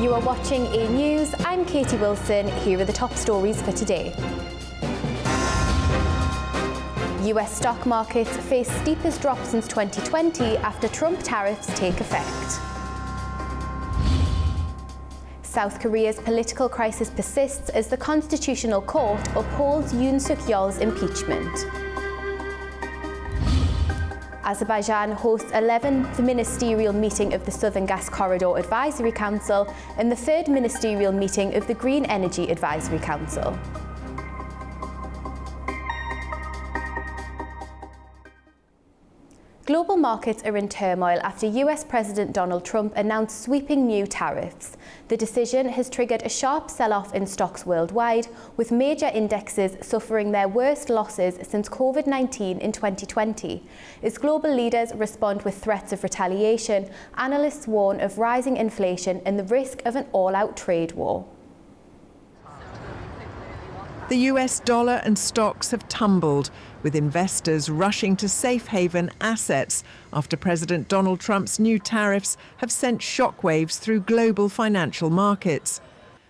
You are watching A News. I'm Katie Wilson. Here are the top stories for today. US stock markets face steepest drop since 2020 after Trump tariffs take effect. South Korea's political crisis persists as the Constitutional Court upholds Yoon Suk-yeol's impeachment. Azerbaijan hosts 11th ministerial meeting of the Southern Gas Corridor Advisory Council and the 3rd ministerial meeting of the Green Energy Advisory Council. Global markets are in turmoil after US President Donald Trump announced sweeping new tariffs. The decision has triggered a sharp sell-off in stocks worldwide, with major indexes suffering their worst losses since COVID-19 in 2020. As global leaders respond with threats of retaliation, analysts warn of rising inflation and the risk of an all-out trade war. The US dollar and stocks have tumbled, with investors rushing to safe haven assets after President Donald Trump's new tariffs have sent shockwaves through global financial markets.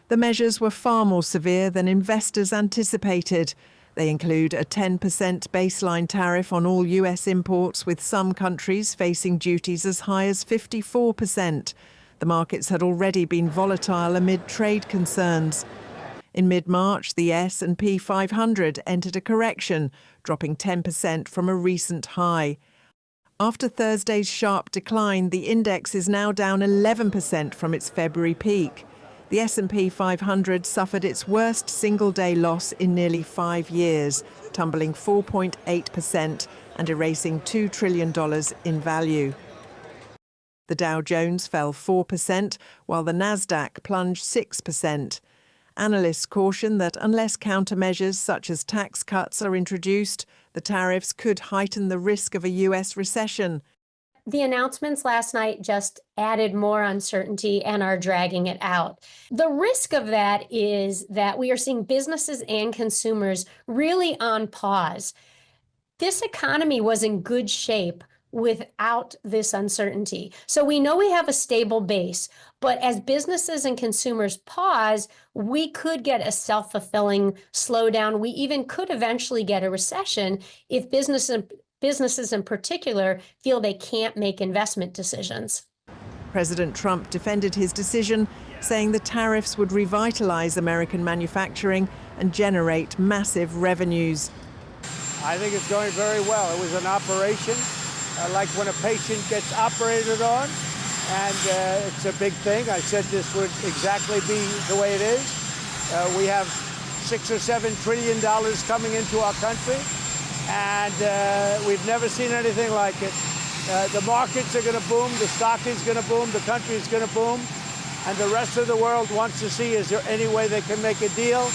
The measures were far more severe than investors anticipated. They include a 10% baseline tariff on all US imports, with some countries facing duties as high as 54%. The markets had already been volatile amid trade concerns. In mid-March, the S&P 500 entered a correction, dropping 10% from a recent high. After Thursday's sharp decline, the index is now down 11% from its February peak. The S&P 500 suffered its worst single-day loss in nearly 5 years, tumbling 4.8% and erasing $2 trillion in value. The Dow Jones fell 4%, while the Nasdaq plunged 6%. Analysts caution that unless countermeasures such as tax cuts are introduced, the tariffs could heighten the risk of a US recession. The announcements last night just added more uncertainty and are dragging it out. The risk of that is that we are seeing businesses and consumers really on pause. This economy was in good shape without this uncertainty. So we know we have a stable base, but as businesses and consumers pause, we could get a self-fulfilling slowdown. We even could eventually get a recession if businesses in particular feel they can't make investment decisions. President Trump defended his decision, saying the tariffs would revitalize American manufacturing and generate massive revenues. I think it's going very well. It was an operation. Like when a patient gets operated on, and it's a big thing. I said this would exactly be the way it is. We have $6 or $7 trillion coming into our country, and we've never seen anything like it. The markets are going to boom, the stock is going to boom, the country is going to boom, and the rest of the world wants to see, is there any way they can make a deal?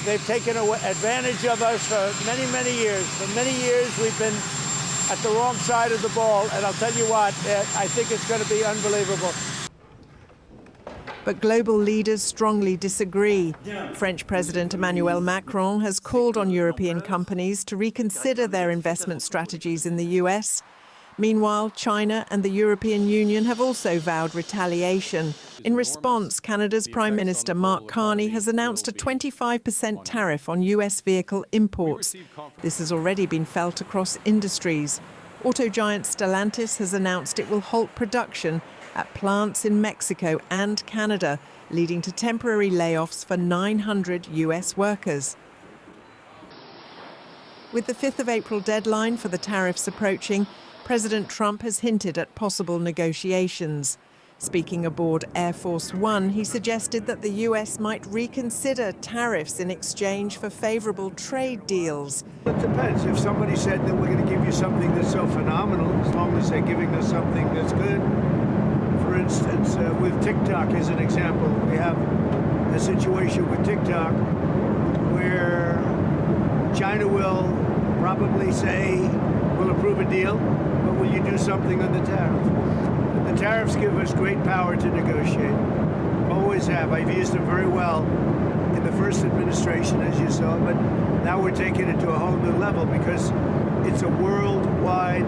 They've taken advantage of us for many, many years. For many years, we've been at the wrong side of the ball, and I'll tell you what, I think it's going to be unbelievable. But global leaders strongly disagree. French President Emmanuel Macron has called on European companies to reconsider their investment strategies in the US. Meanwhile, China and the European Union have also vowed retaliation. In response, Canada's Prime Minister Mark Carney has announced a 25% tariff on US vehicle imports. This has already been felt across industries. Auto giant Stellantis has announced it will halt production at plants in Mexico and Canada, leading to temporary layoffs for 900 US workers. With the 5th of April deadline for the tariffs approaching, President Trump has hinted at possible negotiations. Speaking aboard Air Force One, he suggested that the US might reconsider tariffs in exchange for favorable trade deals. It depends. If somebody said that we're going to give you something that's so phenomenal, as long as they're giving us something that's good. For instance, with TikTok as an example, we have a situation with TikTok where China will probably say, we'll approve a deal, but will you do something on the tariff? The tariffs give us great power to negotiate. Always have. I've used them very well in the first administration, as you saw, but now we're taking it to a whole new level because it's a worldwide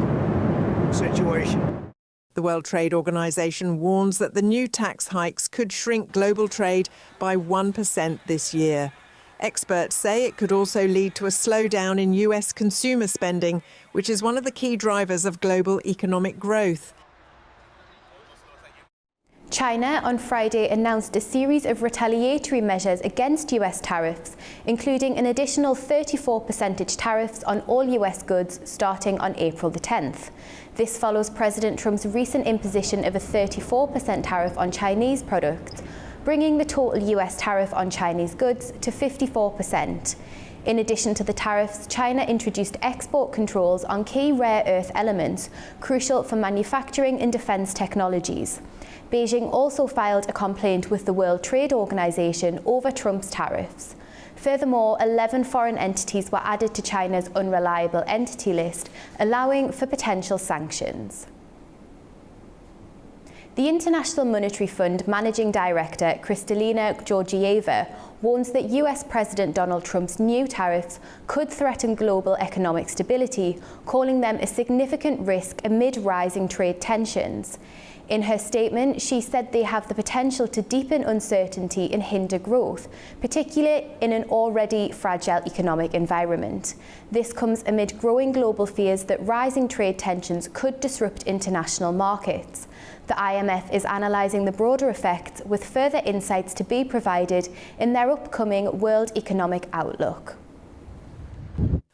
situation. The World Trade Organization warns that the new tax hikes could shrink global trade by 1% this year. Experts say it could also lead to a slowdown in US consumer spending, which is one of the key drivers of global economic growth. China on Friday announced a series of retaliatory measures against US tariffs, including an additional 34% tariffs on all US goods starting on April the 10th. This follows President Trump's recent imposition of a 34% tariff on Chinese products, bringing the total US tariff on Chinese goods to 54%. In addition to the tariffs, China introduced export controls on key rare earth elements crucial for manufacturing and defense technologies. Beijing also filed a complaint with the World Trade Organization over Trump's tariffs. Furthermore, 11 foreign entities were added to China's unreliable entity list, allowing for potential sanctions. The International Monetary Fund Managing Director Kristalina Georgieva warns that US President Donald Trump's new tariffs could threaten global economic stability, calling them a significant risk amid rising trade tensions. In her statement, she said they have the potential to deepen uncertainty and hinder growth, particularly in an already fragile economic environment. This comes amid growing global fears that rising trade tensions could disrupt international markets. The IMF is analysing the broader effects, with further insights to be provided in their upcoming World Economic Outlook.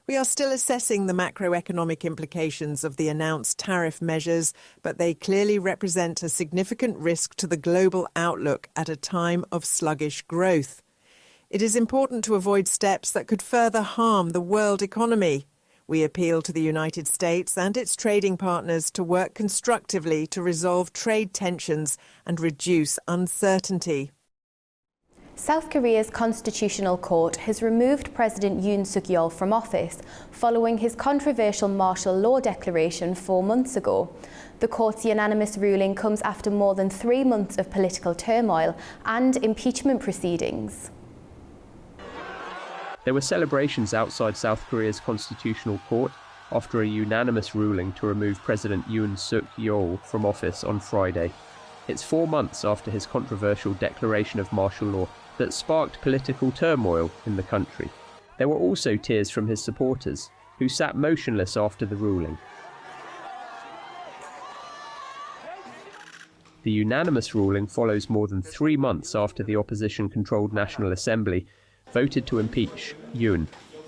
We are still assessing the macroeconomic implications of the announced tariff measures, but they clearly represent a significant risk to the global outlook at a time of sluggish growth. It is important to avoid steps that could further harm the world economy. We appeal to the United States and its trading partners to work constructively to resolve trade tensions and reduce uncertainty. South Korea's Constitutional Court has removed President Yoon Suk-yeol from office following his controversial martial law declaration 4 months ago. The court's unanimous ruling comes after more than 3 months of political turmoil and impeachment proceedings. There were celebrations outside South Korea's Constitutional Court after a unanimous ruling to remove President Yoon Suk-yeol from office on Friday. It's 4 months after his controversial declaration of martial law that sparked political turmoil in the country. There were also tears from his supporters, who sat motionless after the ruling. The unanimous ruling follows more than 3 months after the opposition-controlled National Assembly voted to impeach Yoon.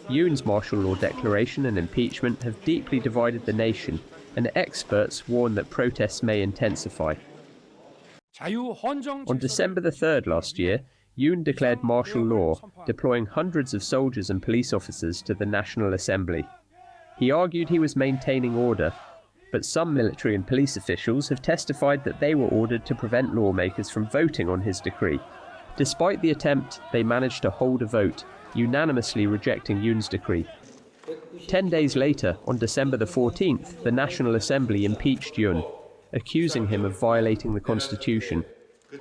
Yoon's martial law declaration and impeachment have deeply divided the nation, and experts warn that protests may intensify. On December the 3rd last year, Yoon declared martial law, deploying hundreds of soldiers and police officers to the National Assembly. He argued he was maintaining order, but some military and police officials have testified that they were ordered to prevent lawmakers from voting on his decree. Despite the attempt, they managed to hold a vote, unanimously rejecting Yoon's decree. 10 days later, on December the 14th, the National Assembly impeached Yoon, accusing him of violating the constitution,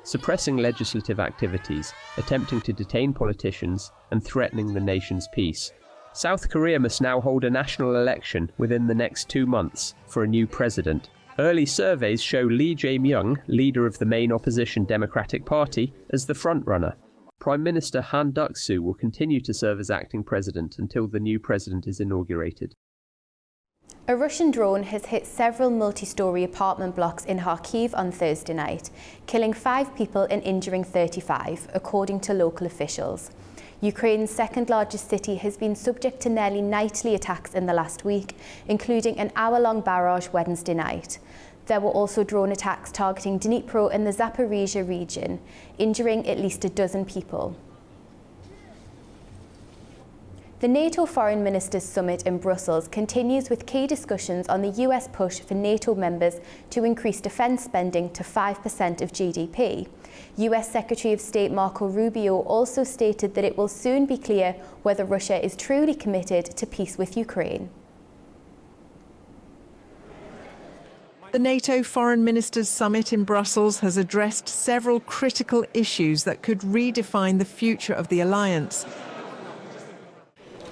suppressing legislative activities, attempting to detain politicians, and threatening the nation's peace. South Korea must now hold a national election within the next 2 months for a new president. Early surveys show Lee Jae-myung, leader of the main opposition Democratic Party, as the frontrunner. Prime Minister Han Duck-soo will continue to serve as acting president until the new president is inaugurated. A Russian drone has hit several multi-storey apartment blocks in Kharkiv on Thursday night, killing 5 people and injuring 35, according to local officials. Ukraine's second-largest city has been subject to nearly nightly attacks in the last week, including an hour-long barrage Wednesday night. There were also drone attacks targeting Dnipro and the Zaporizhia region, injuring at least a dozen people. The NATO Foreign Ministers Summit in Brussels continues with key discussions on the US push for NATO members to increase defence spending to 5% of GDP. US Secretary of State Marco Rubio also stated that it will soon be clear whether Russia is truly committed to peace with Ukraine. The NATO Foreign Ministers Summit in Brussels has addressed several critical issues that could redefine the future of the alliance.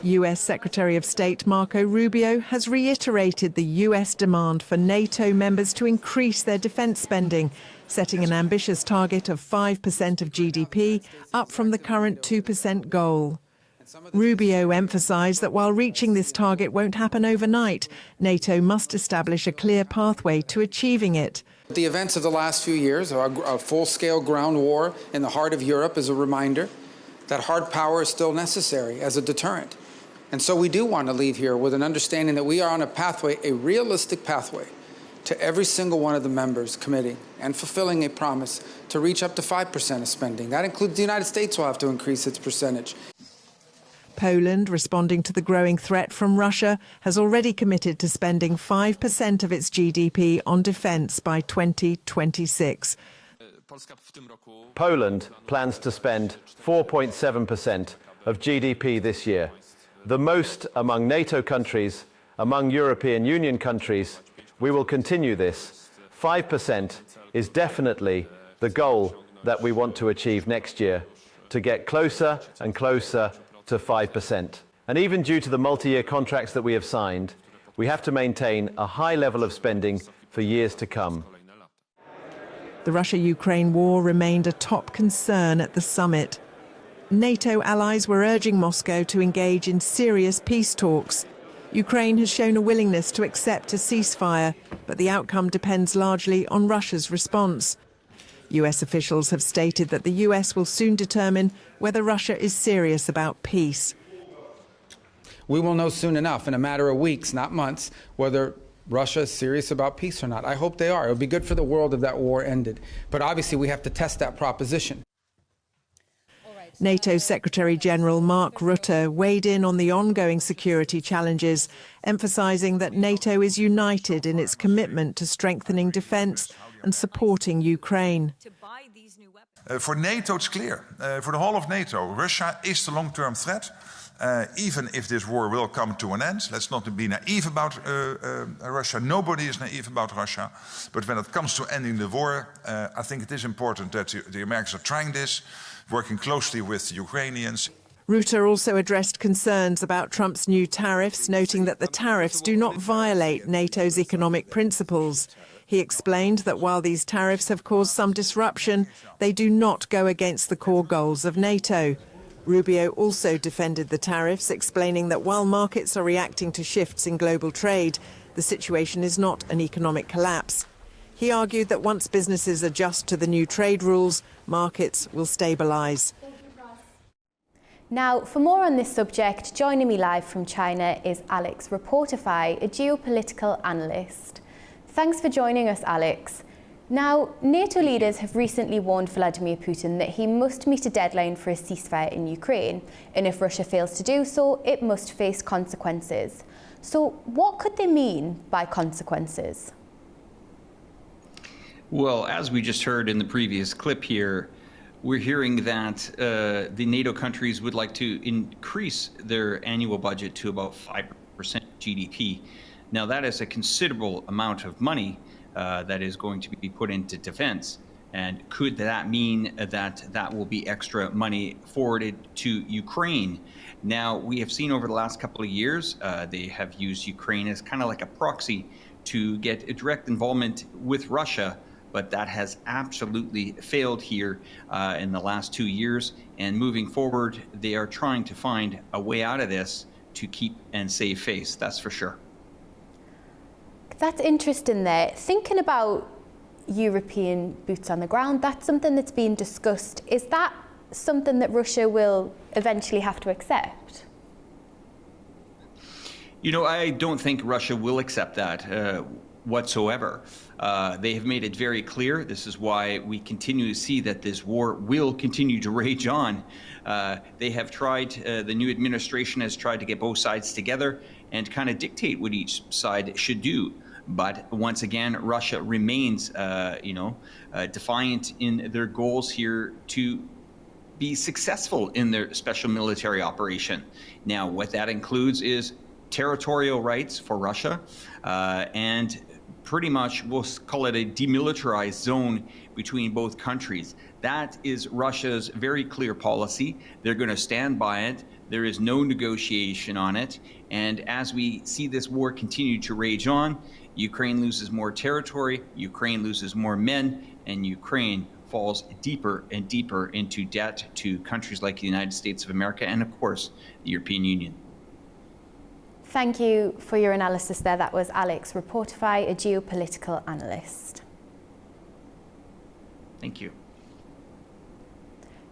US Secretary of State Marco Rubio has reiterated the US demand for NATO members to increase their defence spending, setting an ambitious target of 5% of GDP, up from the current 2% goal. Rubio emphasised that while reaching this target won't happen overnight, NATO must establish a clear pathway to achieving it. The events of the last few years, a full-scale ground war in the heart of Europe, is a reminder that hard power is still necessary as a deterrent. And so we do want to leave here with an understanding that we are on a pathway, a realistic pathway, to every single one of the members committing and fulfilling a promise to reach up to 5% of spending. That includes the United States will have to increase its percentage. Poland, responding to the growing threat from Russia, has already committed to spending 5% of its GDP on defence by 2026. Poland plans to spend 4.7% of GDP this year, the most among NATO countries, among European Union countries. We will continue this. 5% is definitely the goal that we want to achieve next year, to get closer and closer to 5%. And even due to the multi-year contracts that we have signed, we have to maintain a high level of spending for years to come. The Russia-Ukraine war remained a top concern at the summit. NATO allies were urging Moscow to engage in serious peace talks. Ukraine has shown a willingness to accept a ceasefire, but the outcome depends largely on Russia's response. US officials have stated that the US will soon determine whether Russia is serious about peace. We will know soon enough, in a matter of weeks, not months, whether Russia is serious about peace or not. I hope they are. It would be good for the world if that war ended. But obviously we have to test that proposition. NATO Secretary-General Mark Rutte weighed in on the ongoing security challenges, emphasising that NATO is united in its commitment to strengthening defence and supporting Ukraine. For NATO, it's clear. For the whole of NATO, Russia is the long-term threat. Even if this war will come to an end, let's not be naive about Russia. Nobody is naive about Russia. But when it comes to ending the war, I think it is important that the Americans are trying this, working closely with the Ukrainians. Rutte also addressed concerns about Trump's new tariffs, noting that the tariffs do not violate NATO's economic principles. He explained that while these tariffs have caused some disruption, they do not go against the core goals of NATO. Rubio also defended the tariffs, explaining that while markets are reacting to shifts in global trade, the situation is not an economic collapse. He argued that once businesses adjust to the new trade rules, markets will stabilise. Now, for more on this subject, joining me live from China is Alex Reportify, a geopolitical analyst. Thanks for joining us, Alex. Now, NATO leaders have recently warned Vladimir Putin that he must meet a deadline for a ceasefire in Ukraine, and if Russia fails to do so, it must face consequences. So, what could they mean by consequences? Well, as we just heard in the previous clip here, we're hearing that the NATO countries would like to increase their annual budget to about 5% GDP. Now, that is a considerable amount of money that is going to be put into defense. And could that mean that that will be extra money forwarded to Ukraine? Now, we have seen over the last couple of years, they have used Ukraine as kind of like a proxy to get a direct involvement with Russia. But that has absolutely failed here in the last 2 years. And moving forward, they are trying to find a way out of this to keep and save face, that's for sure. That's interesting there. Thinking about European boots on the ground, that's something that's being discussed. Is that something that Russia will eventually have to accept? You know, I don't think Russia will accept that whatsoever. They have made it very clear. This is why we continue to see that this war will continue to rage on. They have tried, the new administration has tried to get both sides together and kind of dictate what each side should do. But once again, Russia remains, defiant in their goals here to be successful in their special military operation. Now, what that includes is territorial rights for Russia and pretty much, we'll call it a demilitarized zone between both countries. That is Russia's very clear policy. They're going to stand by it. There is no negotiation on it. And as we see this war continue to rage on, Ukraine loses more territory, Ukraine loses more men, and Ukraine falls deeper and deeper into debt to countries like the United States of America and, of course, the European Union. Thank you for your analysis there. That was Alex Reportify, a geopolitical analyst. Thank you.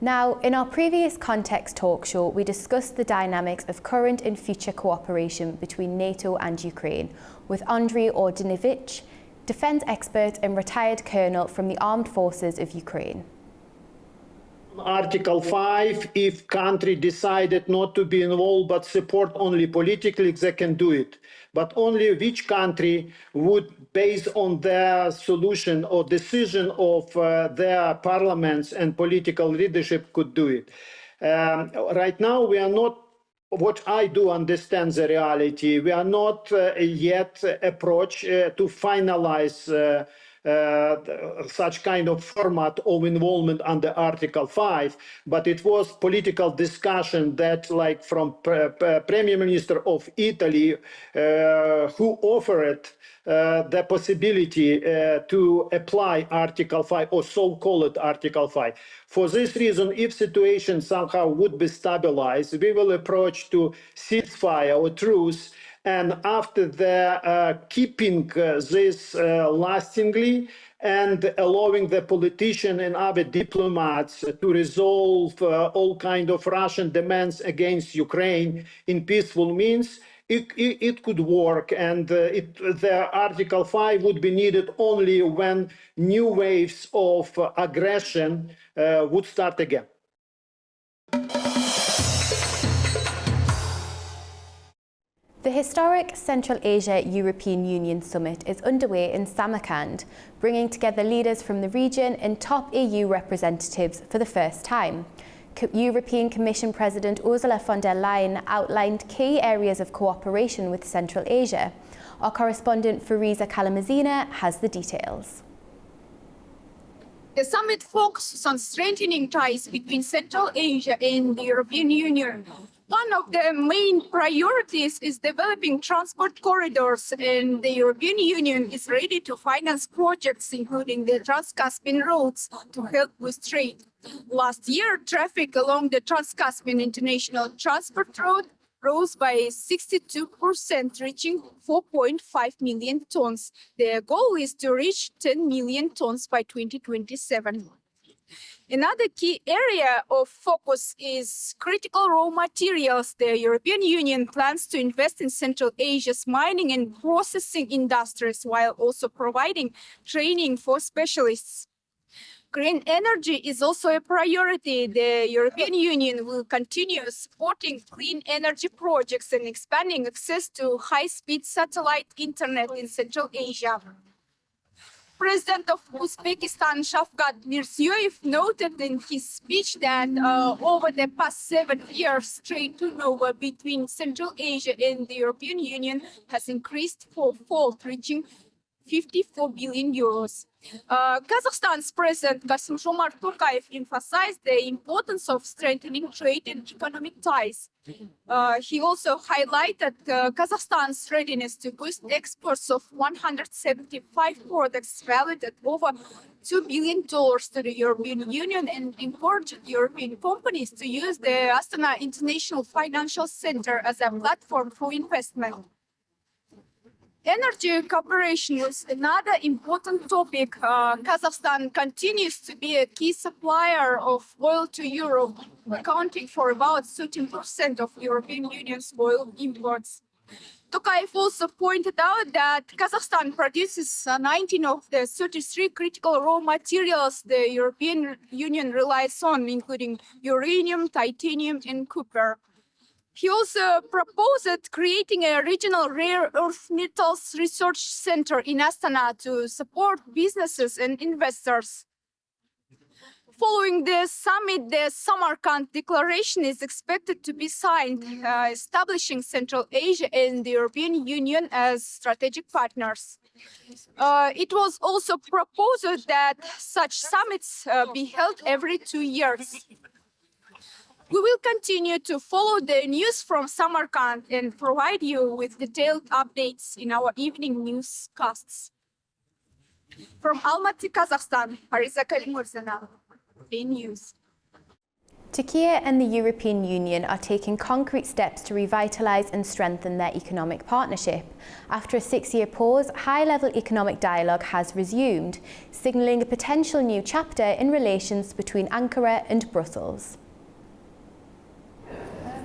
Now, in our previous Context talk show, we discussed the dynamics of current and future cooperation between NATO and Ukraine with Andriy Ordinevich, defence expert and retired colonel from the Armed Forces of Ukraine. Article 5, if country decided not to be involved but support only politically, they can do it. But only which country would, based on their solution or decision of their parliaments and political leadership, could do it. Right now, we are not, what I do understand the reality, we are not yet approached to finalize such kind of format of involvement under Article 5, but it was political discussion that, like from Premier Minister of Italy, who offered the possibility to apply Article 5 or so-called Article 5. For this reason, if situation somehow would be stabilized, we will approach to ceasefire or truce, and after the keeping this lastingly and allowing the politician and other diplomats to resolve all kind of Russian demands against Ukraine in peaceful means, it could work, and the Article 5 would be needed only when new waves of aggression would start again. The historic Central Asia-European Union Summit is underway in Samarkand, bringing together leaders from the region and top EU representatives for the first time. European Commission President Ursula von der Leyen outlined key areas of cooperation with Central Asia. Our correspondent Fariza Kalamazina has the details. The summit focuses on strengthening ties between Central Asia and the European Union. One of the main priorities is developing transport corridors, and the European Union is ready to finance projects, including the Trans-Caspian roads, to help with trade. Last year, traffic along the Trans-Caspian International Transport Road rose by 62%, reaching 4.5 million tons. The goal is to reach 10 million tons by 2027. Another key area of focus is critical raw materials. The European Union plans to invest in Central Asia's mining and processing industries while also providing training for specialists. Green energy is also a priority. The European Union will continue supporting clean energy projects and expanding access to high-speed satellite internet in Central Asia. President of Uzbekistan, Shavkat Mirziyoyev, noted in his speech that over the past 7 years, trade turnover between Central Asia and the European Union has increased fourfold, reaching 54 billion euros. Kazakhstan's President Kassym-Jomart Tokayev emphasized the importance of strengthening trade and economic ties. He also highlighted Kazakhstan's readiness to boost exports of 175 products valued at over $2 billion to the European Union, and encouraged European companies to use the Astana International Financial Center as a platform for investment. Energy cooperation is another important topic. Kazakhstan continues to be a key supplier of oil to Europe, accounting for about 13% of European Union's oil imports. Tokayev also pointed out that Kazakhstan produces 19 of the 33 critical raw materials the European Union relies on, including uranium, titanium, and copper. He also proposed creating a regional rare earth metals research center in Astana to support businesses and investors. following the summit, the Samarkand Declaration is expected to be signed, establishing Central Asia and the European Union as strategic partners. It was also proposed that such summits be held every 2 years. We will continue to follow the news from Samarkand and provide you with detailed updates in our evening newscasts. From Almaty, Kazakhstan, Ariza Kalimurzana, News. Turkey and the European Union are taking concrete steps to revitalise and strengthen their economic partnership. After a 6-year pause, high-level economic dialogue has resumed, signalling a potential new chapter in relations between Ankara and Brussels.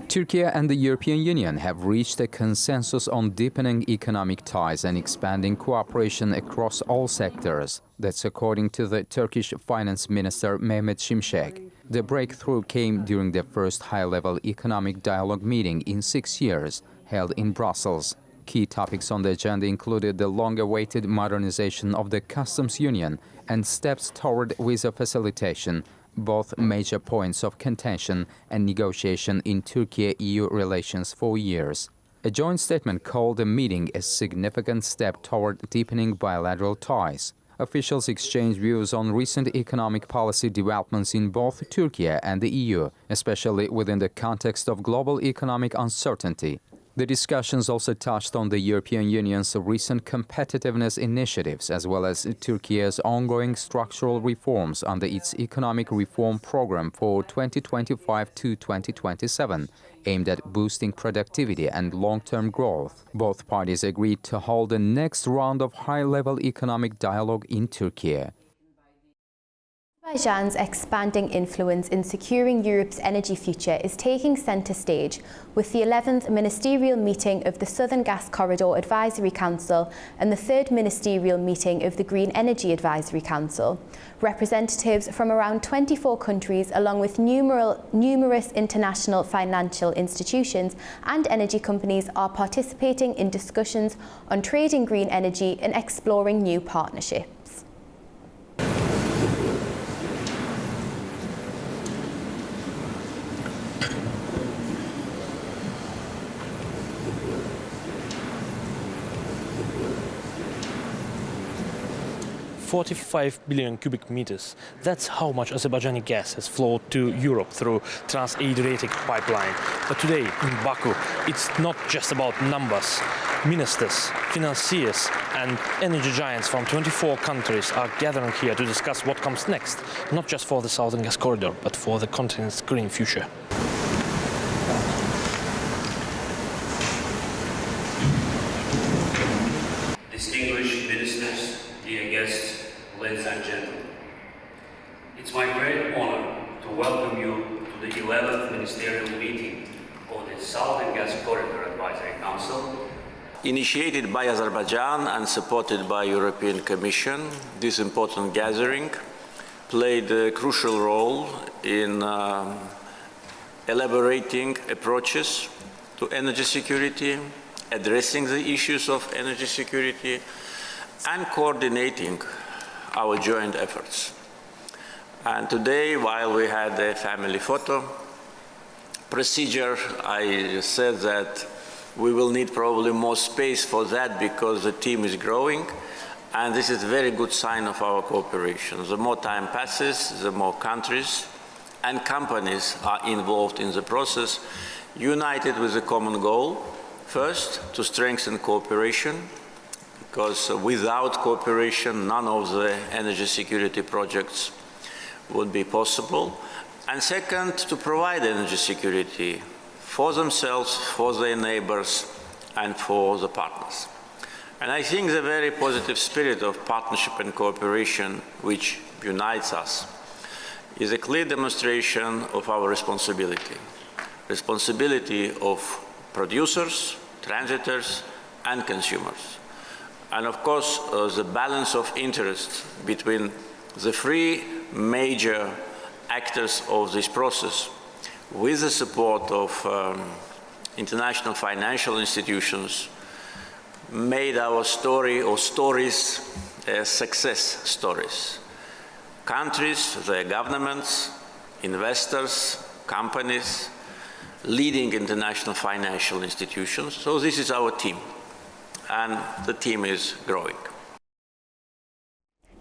Turkey and the European Union have reached a consensus on deepening economic ties and expanding cooperation across all sectors. That's according to the Turkish Finance Minister Mehmet Şimşek. The breakthrough came during the first high-level economic dialogue meeting in 6 years, held in Brussels. Key topics on the agenda included the long-awaited modernization of the customs union and steps toward visa facilitation, both major points of contention and negotiation in Turkey-EU relations for years. A joint statement called the meeting a significant step toward deepening bilateral ties. Officials exchanged views on recent economic policy developments in both Turkey and the EU, especially within the context of global economic uncertainty. The discussions also touched on the European Union's recent competitiveness initiatives as well as Turkey's ongoing structural reforms under its economic reform program for 2025 to 2027, aimed at boosting productivity and long-term growth. Both parties agreed to hold the next round of high-level economic dialogue in Turkey. Azerbaijan's expanding influence in securing Europe's energy future is taking centre stage with the 11th ministerial meeting of the Southern Gas Corridor Advisory Council and the 3rd ministerial meeting of the Green Energy Advisory Council. Representatives from around 24 countries, along with numerous international financial institutions and energy companies, are participating in discussions on trading green energy and exploring new partnerships. $45 billion cubic meters. That's how much Azerbaijani gas has flowed to Europe through Trans-Adriatic pipeline. But today in Baku, it's not just about numbers. Ministers, financiers and energy giants from 24 countries are gathering here to discuss what comes next, not just for the Southern Gas Corridor, but for the continent's green future. Distinguished ministers, dear guests, ladies and gentlemen, it's my great honor to welcome you to the 11th ministerial meeting of the Southern Gas Corridor Advisory Council. Initiated by Azerbaijan and supported by European Commission, this important gathering played a crucial role in elaborating approaches to energy security, addressing the issues of energy security, and coordinating our joint efforts. And today, while we had a family photo procedure, I said that we will need probably more space for that because the team is growing, and this is a very good sign of our cooperation. The more time passes, the more countries and companies are involved in the process, united with a common goal. First, to strengthen cooperation, because without cooperation, none of the energy security projects would be possible. And second, to provide energy security for themselves, for their neighbors, and for the partners. And I think the very positive spirit of partnership and cooperation which unites us is a clear demonstration of our responsibility. Responsibility of producers, transitors, and consumers. And of course, the balance of interest between the three major actors of this process, with the support of international financial institutions, made our story or stories success stories. countries, their governments, investors, companies, leading international financial institutions. So this is our team, and the team is growing.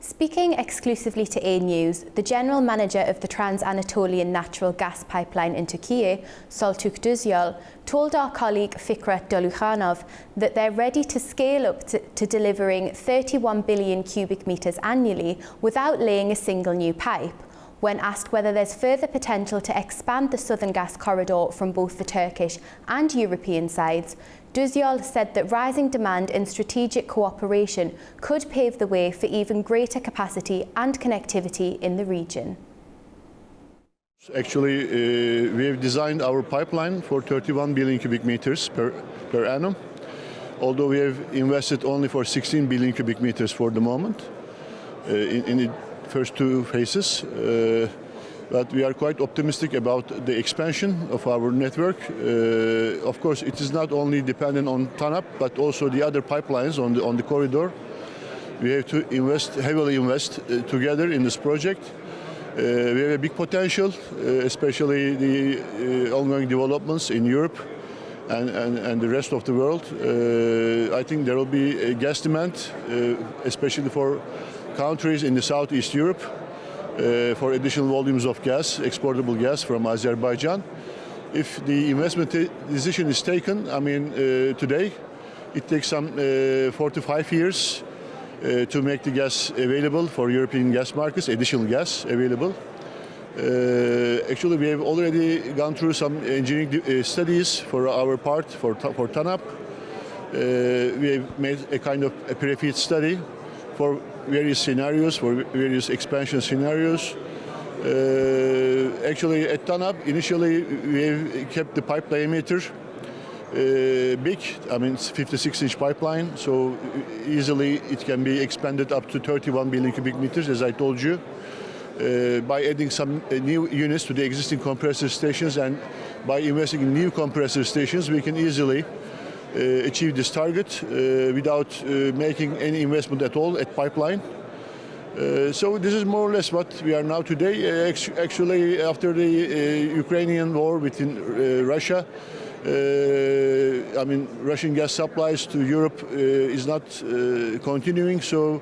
Speaking exclusively to A News, the General Manager of the Trans-Anatolian Natural Gas Pipeline in Turkey, Saltuk Düzyol, told our colleague Fikret Dolukhanov that they're ready to scale up to delivering 31 billion cubic metres annually without laying a single new pipe. When asked whether there's further potential to expand the Southern Gas Corridor from both the Turkish and European sides, Düzyol said that rising demand and strategic cooperation could pave the way for even greater capacity and connectivity in the region. Actually, we have designed our pipeline for 31 billion cubic meters per annum, although we have invested only for 16 billion cubic meters for the moment in the first two phases. But we are quite optimistic about the expansion of our network. Of course, it is not only dependent on TANAP, but also the other pipelines on the corridor. We have to heavily invest together in this project. We have a big potential, especially the ongoing developments in Europe and the rest of the world. I think there will be a gas demand, especially for countries in the Southeast Europe, for additional volumes of gas, exportable gas from Azerbaijan. If the investment decision is taken, I mean, today, it takes some 4 to 5 years to make the gas available for European gas markets, additional gas available. Actually, we have already gone through some engineering studies for our part, for TANAP. We have made a kind of a pre-FEED study for various scenarios, for various expansion scenarios. Actually, at TANAP, initially we have kept the pipe diameter big. I mean, it's 56-inch pipeline, so easily it can be expanded up to 31 billion cubic meters, as I told you, by adding some new units to the existing compressor stations, and by investing in new compressor stations, we can easily achieve this target without making any investment at all at pipeline. So this is more or less what we are now today. Actually, after the Ukrainian war within Russia, I mean, Russian gas supplies to Europe is not continuing, so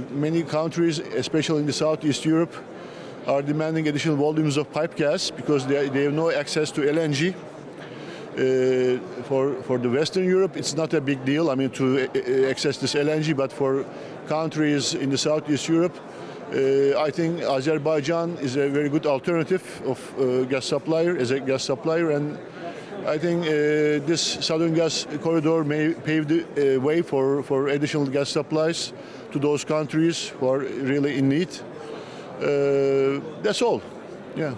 many countries, especially in the Southeast Europe, are demanding additional volumes of pipe gas because they have no access to LNG. For the Western Europe, it's not a big deal, I mean, to access this LNG, but for countries in the Southeast Europe, I think Azerbaijan is a very good alternative of gas supplier, as a gas supplier, and I think this Southern Gas Corridor may pave the way for additional gas supplies to those countries who are really in need. That's all. Yeah.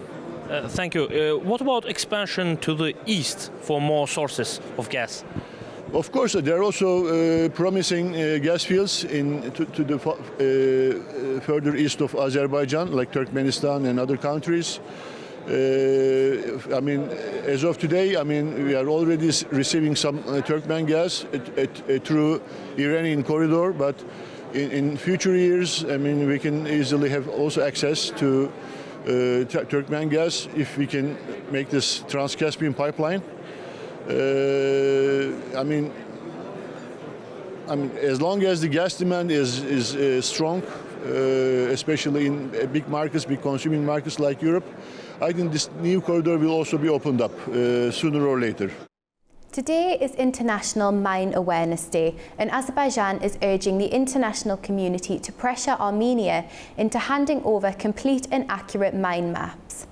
Thank you. What about expansion to the east for more sources of gas? Of course, there are also promising gas fields to the further east of Azerbaijan, like Turkmenistan and other countries. I mean, as of today, I mean, we are already receiving some Turkmen gas through Iranian corridor, but in future years, I mean, we can easily have also access to Turkmen gas if we can make this Trans-Caspian pipeline. I mean, as long as the gas demand is strong, especially in big markets, big consuming markets like Europe, I think this new corridor will also be opened up sooner or later. Today is International Mine Awareness Day, and Azerbaijan is urging the international community to pressure Armenia into handing over complete and accurate mine maps.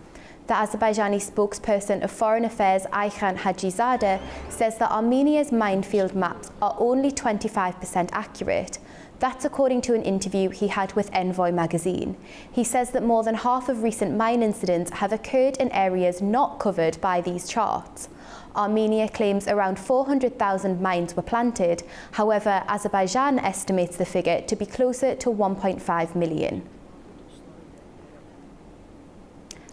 The Azerbaijani spokesperson of Foreign Affairs, Ayhan Hajizadeh, says that Armenia's minefield maps are only 25% accurate. That's according to an interview he had with Envoy magazine. He says that more than half of recent mine incidents have occurred in areas not covered by these charts. Armenia claims around 400,000 mines were planted. However, Azerbaijan estimates the figure to be closer to 1.5 million.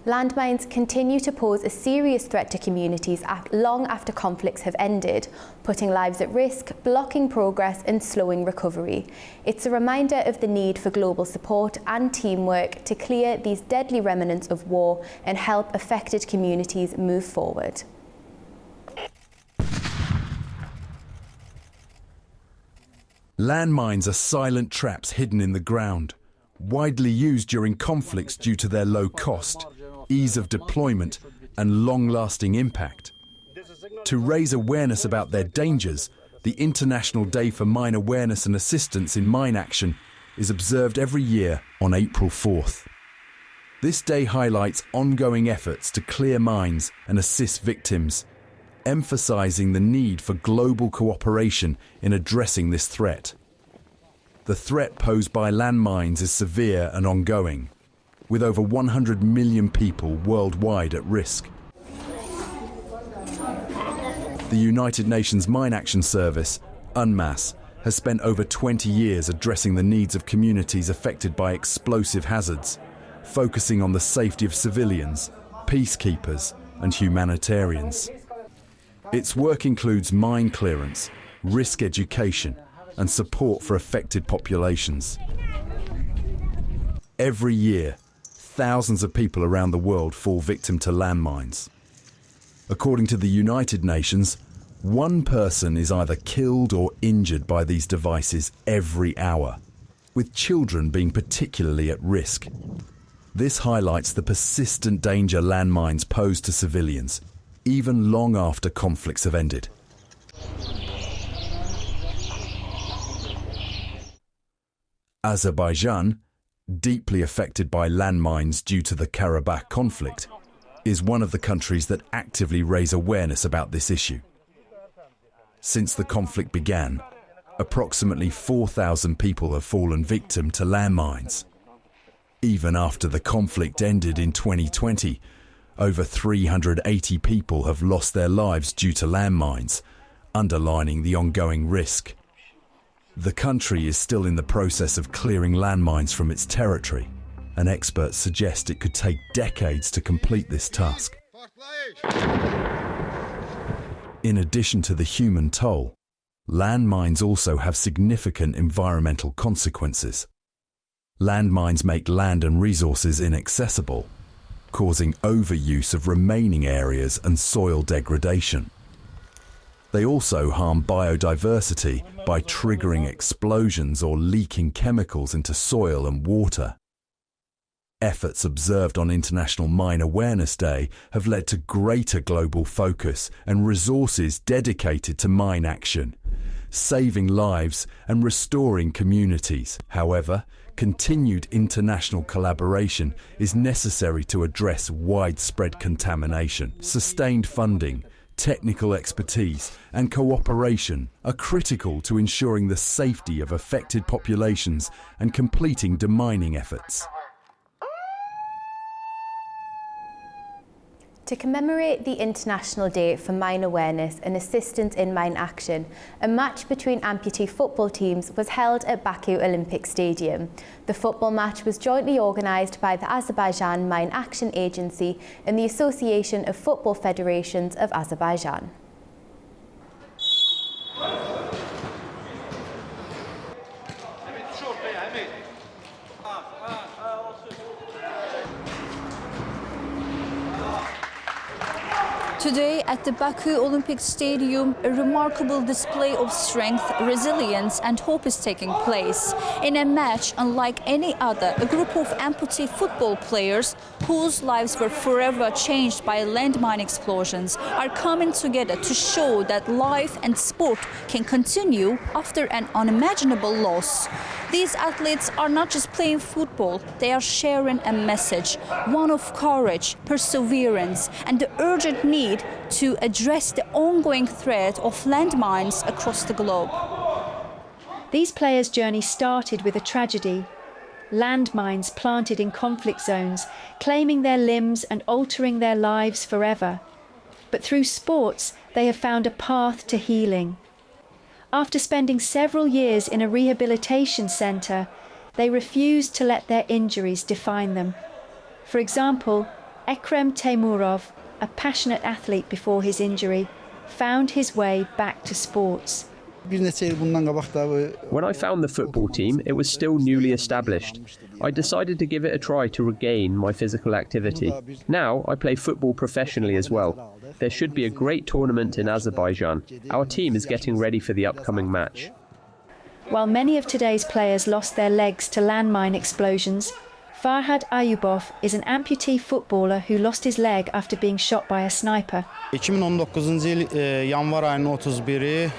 Landmines continue to pose a serious threat to communities long after conflicts have ended, putting lives at risk, blocking progress and slowing recovery. It's a reminder of the need for global support and teamwork to clear these deadly remnants of war and help affected communities move forward. Landmines are silent traps hidden in the ground, widely used during conflicts due to their low cost, ease of deployment and long-lasting impact. To raise awareness about their dangers, the International Day for Mine Awareness and Assistance in Mine Action is observed every year on April 4th. This day highlights ongoing efforts to clear mines and assist victims, emphasizing the need for global cooperation in addressing this threat. The threat posed by landmines is severe and ongoing, with over 100 million people worldwide at risk. The United Nations Mine Action Service, UNMAS, has spent over 20 years addressing the needs of communities affected by explosive hazards, focusing on the safety of civilians, peacekeepers, and humanitarians. Its work includes mine clearance, risk education, and support for affected populations. Every year, thousands of people around the world fall victim to landmines. According to the United Nations, one person is either killed or injured by these devices every hour, with children being particularly at risk. This highlights the persistent danger landmines pose to civilians, even long after conflicts have ended. Azerbaijan, deeply affected by landmines due to the Karabakh conflict, is one of the countries that actively raise awareness about this issue. Since the conflict began, approximately 4,000 people have fallen victim to landmines. Even after the conflict ended in 2020, over 380 people have lost their lives due to landmines, underlining the ongoing risk. The country is still in the process of clearing landmines from its territory, and experts suggest it could take decades to complete this task. In addition to the human toll, landmines also have significant environmental consequences. Landmines make land and resources inaccessible, causing overuse of remaining areas and soil degradation. They also harm biodiversity by triggering explosions or leaking chemicals into soil and water. Efforts observed on International Mine Awareness Day have led to greater global focus and resources dedicated to mine action, saving lives and restoring communities. However, continued international collaboration is necessary to address widespread contamination. Sustained funding, technical expertise and cooperation are critical to ensuring the safety of affected populations and completing demining efforts. To commemorate the International Day for Mine Awareness and Assistance in Mine Action, a match between amputee football teams was held at Baku Olympic Stadium. The football match was jointly organised by the Azerbaijan Mine Action Agency and the Association of Football Federations of Azerbaijan. Today at the Baku Olympic Stadium, a remarkable display of strength, resilience and hope is taking place. In a match unlike any other, a group of amputee football players whose lives were forever changed by landmine explosions are coming together to show that life and sport can continue after an unimaginable loss. These athletes are not just playing football, they are sharing a message, one of courage, perseverance, and the urgent need to address the ongoing threat of landmines across the globe. These players' journey started with a tragedy. Landmines planted in conflict zones, claiming their limbs and altering their lives forever. But through sports, they have found a path to healing. After spending several years in a rehabilitation centre, they refused to let their injuries define them. For example, Ekrem Teymurov, a passionate athlete before his injury, found his way back to sports. When I found the football team, it was still newly established. I decided to give it a try to regain my physical activity. Now I play football professionally as well. There should be a great tournament in Azerbaijan. Our team is getting ready for the upcoming match. While many of today's players lost their legs to landmine explosions, Farhad Ayubov is an amputee footballer who lost his leg after being shot by a sniper. 2019 yıl yanvar ayının 31'i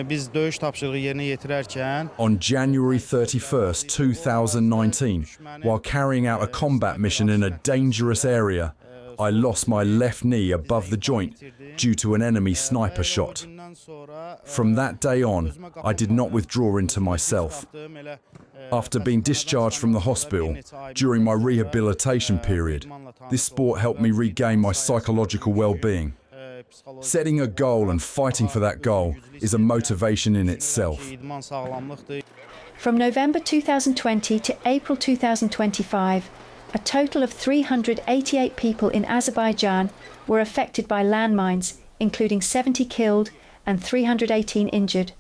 biz dövüş tapşırığı yerine getirerken On January 31st, 2019, while carrying out a combat mission in a dangerous area, I lost my left knee above the joint due to an enemy sniper shot. From that day on, I did not withdraw into myself. After being discharged from the hospital during my rehabilitation period, this sport helped me regain my psychological well-being. Setting a goal and fighting for that goal is a motivation in itself. From November 2020 to April 2025, a total of 388 people in Azerbaijan were affected by landmines, including 70 killed and 318 injured.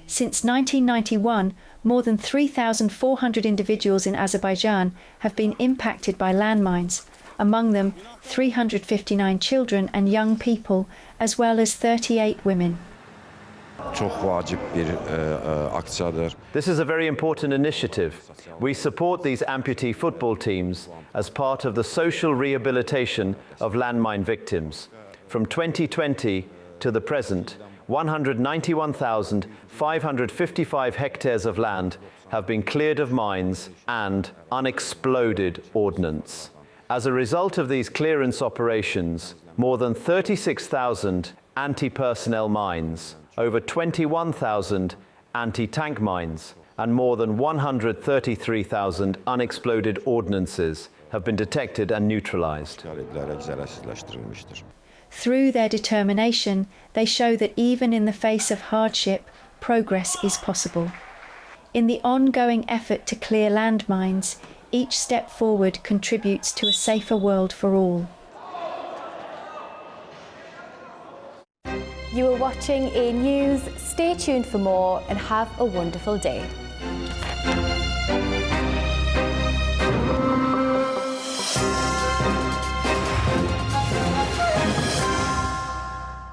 Since 1991, more than 3,400 individuals in Azerbaijan have been impacted by landmines, among them 359 children and young people, as well as 38 women. This is a very important initiative. We support these amputee football teams as part of the social rehabilitation of landmine victims. From 2020 to the present, 191,555 hectares of land have been cleared of mines and unexploded ordnance. As a result of these clearance operations, more than 36,000 anti-personnel mines, over 21,000 anti-tank mines, and more than 133,000 unexploded ordnances have been detected and neutralized. Through their determination, they show that even in the face of hardship, progress is possible. In the ongoing effort to clear landmines, each step forward contributes to a safer world for all. You are watching A News. Stay tuned for more and have a wonderful day.